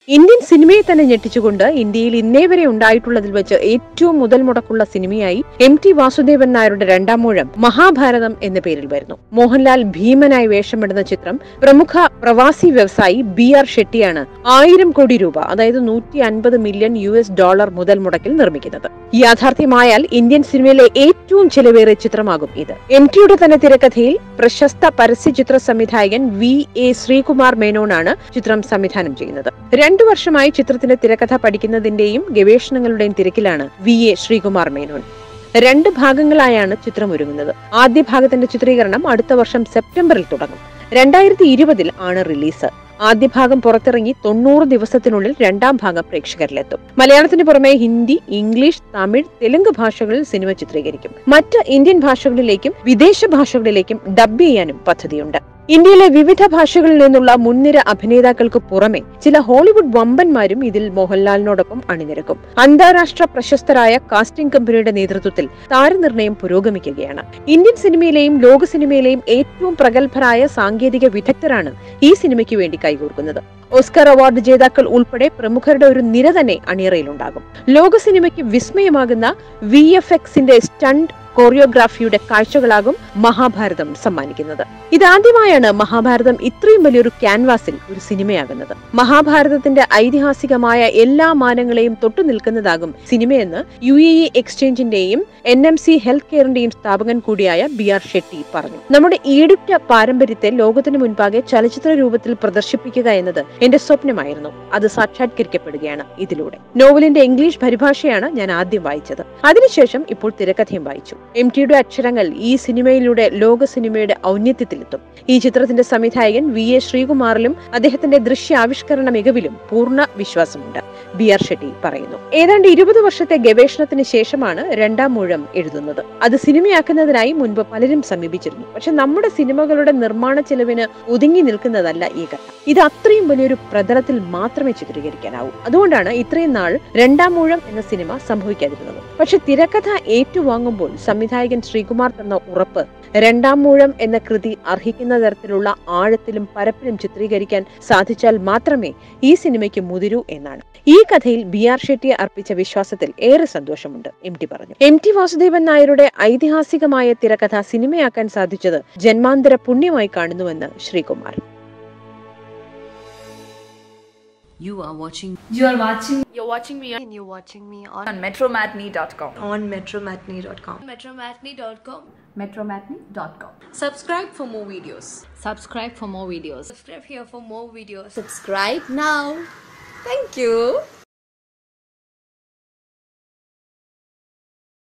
Indian സിനിമയെ തന്നെ ഞെട്ടിച്ചുകൊണ്ട് ഇന്ത്യയിൽ ഇന്നേ വരെ ഉണ്ടായിട്ടുള്ളതിൽ വെച്ച് ഏറ്റവും മുതൽ മുടക്കുള്ള സിനിമയായി MT വാസുദേവൻ നായരുടെ രണ്ടാം മൂഴം മഹാഭാരതം എന്ന പേരിൽ വരുന്നു. മോഹൻലാൽ ഭീമനായി വേഷമിടുന്ന ചിത്രം പ്രമുഖ പ്രവാസി വ്യവസായി BR ഷെട്ടിയാണ് 1000 കോടി രൂപ, അതായത് $150 മില്യൺ മുതൽ മുടക്കിൽ നിർമ്മിക്കുന്നത്. യാഥാർത്ഥ്യമായാൽ ഇന്ത്യൻ സിനിമയിലെ ഏറ്റവും ചെലവേറിയ ചിത്രമാകും ഇത്. MTയുടെ തന്നെ തിരക്കഥയിൽ പ്രശസ്ത പരസ്യചിത്ര സംവിധായകൻ VA ശ്രീകുമാർ മേനോനാണ് ചിത്രം സംവിധാനം ചെയ്യുന്നത്. 2 വർഷമായി ചിത്രത്തിന്റെ തിരക്കഥ പഠിക്കുന്നതിന്റെയും ഗവേഷണങ്ങളുടെയും തിരക്കിലാണ് VA ശ്രീകുമാർ മേനോൻ. 2 ഭാഗങ്ങളായാണ് ചിത്രം ഒരുങ്ങുന്നത്. ആദ്യ ഭാഗത്തിന്റെ ചിത്രീകരണം അടുത്ത വർഷം സെപ്റ്റംബറിൽ തുടങ്ങും. 2020 ആണ് റിലീസ്. ആദ്യ ഭാഗം പുറത്തിറങ്ങി 90 ദിവസത്തിനുള്ളിൽ രണ്ടാം ഭാഗം പ്രേക്ഷകരിലെത്തും. മലയാളത്തിന് പുറമെ ഹിന്ദി, ഇംഗ്ലീഷ്, തമിഴ്, തെലുങ്ക് ഭാഷകളിൽ സിനിമ ചിത്രീകരിക്കും. മറ്റ് ഇന്ത്യൻ ഭാഷകളിലേക്കും വിദേശ ഭാഷകളിലേക്കും ഡബ് ചെയ്യാനും പദ്ധതിയുണ്ട്. ഇന്ത്യയിലെ വിവിധ ഭാഷകളിൽ നിന്നുള്ള മുൻനിര അഭിനേതാക്കൾക്ക് പുറമെ ചില ഹോളിവുഡ് വമ്പന്മാരും ഇതിൽ മോഹൻലാലിനോടൊപ്പം അണിനിരക്കും. അന്താരാഷ്ട്ര പ്രശസ്തരായ കാസ്റ്റിംഗ് കമ്പനിയുടെ നേതൃത്വത്തിൽ താരനിർണയം പുരോഗമിക്കുകയാണ്. ഇന്ത്യൻ സിനിമയിലെയും ലോക സിനിമയിലെയും ഏറ്റവും പ്രഗത്ഭരായ സാങ്കേതിക വിദഗ്ധരാണ് ഈ സിനിമയ്ക്ക് വേണ്ടി കൈകോർക്കുന്നത്. ഓസ്കർ അവാർഡ് ജേതാക്കൾ ഉൾപ്പെടെ പ്രമുഖരുടെ ഒരു നിര തന്നെ അണിയറയിലുണ്ടാകും. ലോക സിനിമയ്ക്ക് വിസ്മയമാകുന്ന VFXന്റെ സ്റ്റണ്ട് കോറിയോഗ്രാഫിയുടെ കാഴ്ചകളാകും മഹാഭാരതം സമ്മാനിക്കുന്നത്. ഇതാദ്യമായാണ് മഹാഭാരതം ഇത്രയും വലിയൊരു ക്യാൻവാസിൽ ഒരു സിനിമയാകുന്നത്. മഹാഭാരതത്തിന്റെ ഐതിഹാസികമായ എല്ലാ മാനങ്ങളെയും തൊട്ടു നിൽക്കുന്നതാകും സിനിമയെന്ന് UAE എക്സ്ചേഞ്ചിന്റെയും NMC ഹെൽത്ത് കെയറിന്റെയും സ്ഥാപകൻ കൂടിയായ BR ഷെട്ടി പറഞ്ഞു. നമ്മുടെ ഈടുറ്റ പാരമ്പര്യത്തെ ലോകത്തിനു മുൻപാകെ ചലച്ചിത്ര രൂപത്തിൽ പ്രദർശിപ്പിക്കുക എന്നത് എന്റെ സ്വപ്നമായിരുന്നു. അത് സാക്ഷാത്കരിക്കപ്പെടുകയാണ് ഇതിലൂടെ. നോവലിന്റെ ഇംഗ്ലീഷ് പരിഭാഷയാണ് ഞാൻ ആദ്യം വായിച്ചത്. അതിനുശേഷം ഇപ്പോൾ തിരക്കഥയും വായിച്ചു. MTയുടെ അക്ഷരങ്ങൾ ഈ സിനിമയിലൂടെ ലോക സിനിമയുടെ ഔന്നത്യത്തിലെത്തും. ഈ ചിത്രത്തിന്റെ സംവിധായകൻ VA ശ്രീകുമാറിലും അദ്ദേഹത്തിന്റെ ദൃശ്യാവിഷ്കരണ മികവിലും പൂർണ്ണ വിശ്വാസമുണ്ട്, BR ഷെട്ടി പറയുന്നു. ഏതാണ്ട് 20 വർഷത്തെ ഗവേഷണത്തിന് ശേഷമാണ് രണ്ടാം മൂഴം എഴുതുന്നത്. അത് സിനിമയാക്കുന്നതിനായി മുൻപ് പലരും സമീപിച്ചിരുന്നു. പക്ഷെ നമ്മുടെ സിനിമകളുടെ നിർമ്മാണ ചെലവിന് ഒതുങ്ങി നിൽക്കുന്നതല്ല ഈ കഥ. ഇത് അത്രയും വലിയൊരു പ്രതലത്തിൽ മാത്രമേ ചിത്രീകരിക്കാനാവൂ. അതുകൊണ്ടാണ് ഇത്രയും നാൾ രണ്ടാം മൂഴം എന്ന സിനിമ സംഭവിക്കാതിരുന്നത്. പക്ഷെ തിരക്കഥ ഏറ്റുവാങ്ങുമ്പോൾ സംവിധായകൻ ശ്രീകുമാർ തന്ന ഉറപ്പ് രണ്ടാം മൂഴം എന്ന കൃതി അർഹിക്കുന്ന തരത്തിലുള്ള ആഴത്തിലും പരപ്പിലും ചിത്രീകരിക്കാൻ സാധിച്ചാൽ മാത്രമേ ഈ സിനിമയ്ക്ക് മുതിരൂ എന്നാണ്. ഈ കഥയിൽ BR ഷെട്ടിയെ അർപ്പിച്ച വിശ്വാസത്തിൽ ഏറെ സന്തോഷമുണ്ട്, MT പറഞ്ഞു. MT വാസുദേവൻ നായരുടെ ഐതിഹാസികമായ തിരക്കഥ സിനിമയാക്കാൻ സാധിച്ചത് ജന്മാന്തര പുണ്യമായി കാണുന്നുവെന്ന് Sreekumar. You're watching me on metromatney.com. metromatney.com. Subscribe for more videos. Subscribe here for more videos. Subscribe now. Thank you.